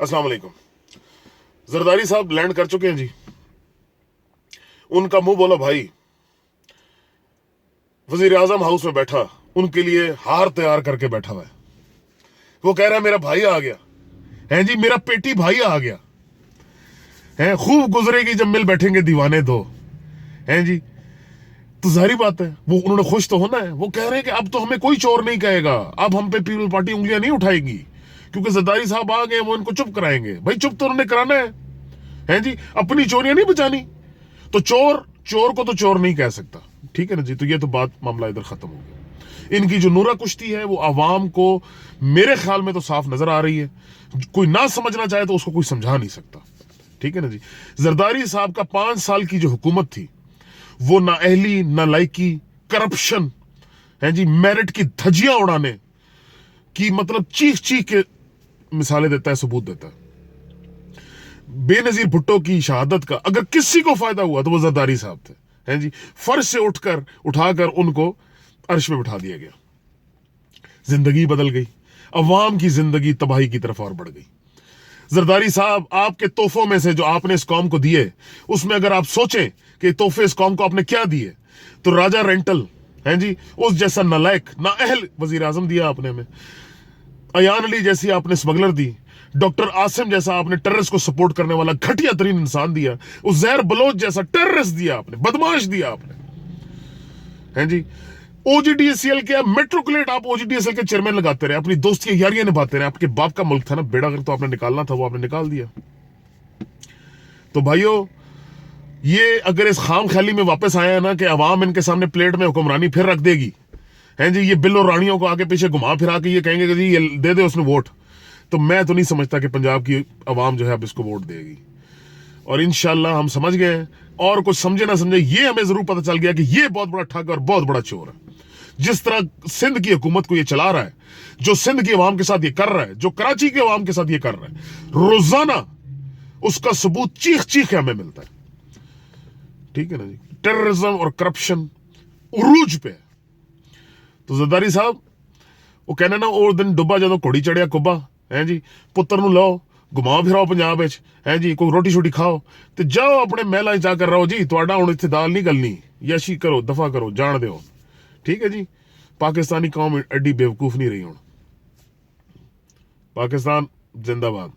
अस्सलाम वालेकुम। जरदारी साहब लैंड कर चुके हैं जी। उनका मुंह बोला भाई वजीर आजम हाउस में बैठा, उनके लिए हार तैयार करके बैठा हुआ है। वो कह रहा है मेरा भाई आ गया है जी, मेरा पेटी भाई आ गया है, खूब गुजरेगी जब मिल बैठेंगे दीवाने दो हैं जी। तो जाहिर बात है वो उन्होंने खुश तो होना है। वो कह रहे हैं कि अब तो हमें कोई चोर नहीं कहेगा, अब हम पे पीपल पार्टी उंगलियां नहीं उठाएगी क्योंकि जरदारी साहब आ गए, वो इनको चुप कराएंगे। भाई चुप तो उन्होंने कराना है जी, अपनी चोरियां नहीं बचानी। तो चोर को तो चोर नहीं कह सकता, ठीक है ना जी। तो ये तो बात मामला इधर खत्म हो गया। इनकी जो नूरा कुश्ती है वो आवाम को मेरे ख्याल में तो साफ नजर आ रही है। कोई ना समझना चाहे तो उसको कोई समझा नहीं सकता, ठीक है ना जी। जरदारी साहब का 5 साल की जो हुकूमत थी वो ना अहली ना लायकी, करप्शन है जी, मेरिट की धज्जियां उड़ाने की, मतलब चीख चीख के मिसालें देता है, सबूत देता है। बेनजीर भुट्टो की शहादत का अगर किसी को फायदा हुआ तो वो जरदारी साहब थे, हैं जी। फर्श से उठाकर उनको अर्श में बिठा दिया गया। जिंदगी बदल गई, अवाम की जिंदगी तबाही की तरफ और बढ़ गई। जरदारी साहब आपके तोहफों में से जो आपने इस कौम को दिए, उसमें अगर आप सोचें कि तोहफे इस कौम को आपने क्या दिए, तो राजा रेंटल हैं जी, उस जैसा नालायक ना अहल वजीर आजम दिया आपने हमें। अयान अली जैसी आपने स्मगलर दी। डॉक्टर आसिम जैसा आपने टेररिस्ट को सपोर्ट करने वाला घटिया तरीन इंसान दिया। उज़ैर बलोच जैसा टेररिस्ट दिया आपने, बदमाश दिया आपने, हैं जी। ओजीडीएसएल के मेट्रोकुलेट आप ओजीडीएसएल के चेयरमैन लगाते रहे, अपनी दोस्ती यारियां निभाते रहे। आपके बाप का मुल्क था ना, बेड़ा अगर तो आपने निकालना था वो आपने निकाल दिया। तो भाइयों, ये अगर इस खाम ख्याली में वापस आया है ना कि अवाम इनके सामने प्लेट में हुक्मरानी फिर रख देगी, हैं जी, ये बिल्लो रानियों को आगे पीछे घुमा फिरा के ये कहेंगे कि जी ये दे दे उसने वोट, तो मैं तो नहीं समझता कि पंजाब की अवाम जो है अब इसको वोट देगी। और इंशाल्लाह हम समझ गए हैं, और कुछ समझे ना समझे ये हमें जरूर पता चल गया कि ये बहुत बड़ा ठग और बहुत बड़ा चोर है। जिस तरह सिंध की हुकूमत को ये चला रहा है, जो सिंध की अवाम के साथ ये कर रहा है, जो कराची की अवाम के साथ ये कर रहा है, रोजाना उसका सबूत चीख चीख के हमें मिलता है, ठीक है ना जी। टेररिज्म और करप्शन उरूज पे। तो जरदारी साहब वो कहने ना, और दिन डुब्बा जो घोड़ी चढ़िया कुब्बा, है जी, पुत्र नु लो घुमाओ फिराओ पंजाब है जी, कोई रोटी शोटी खाओ तो जाओ अपने महलों जाकर रहो जी, तुहाडा हुण इत्थे दाल नहीं गलनी, यशी करो, दफा करो, जान दो, ठीक है जी। पाकिस्तानी कौम एडी बेवकूफ नहीं रही हुण। पाकिस्तान जिंदाबाद।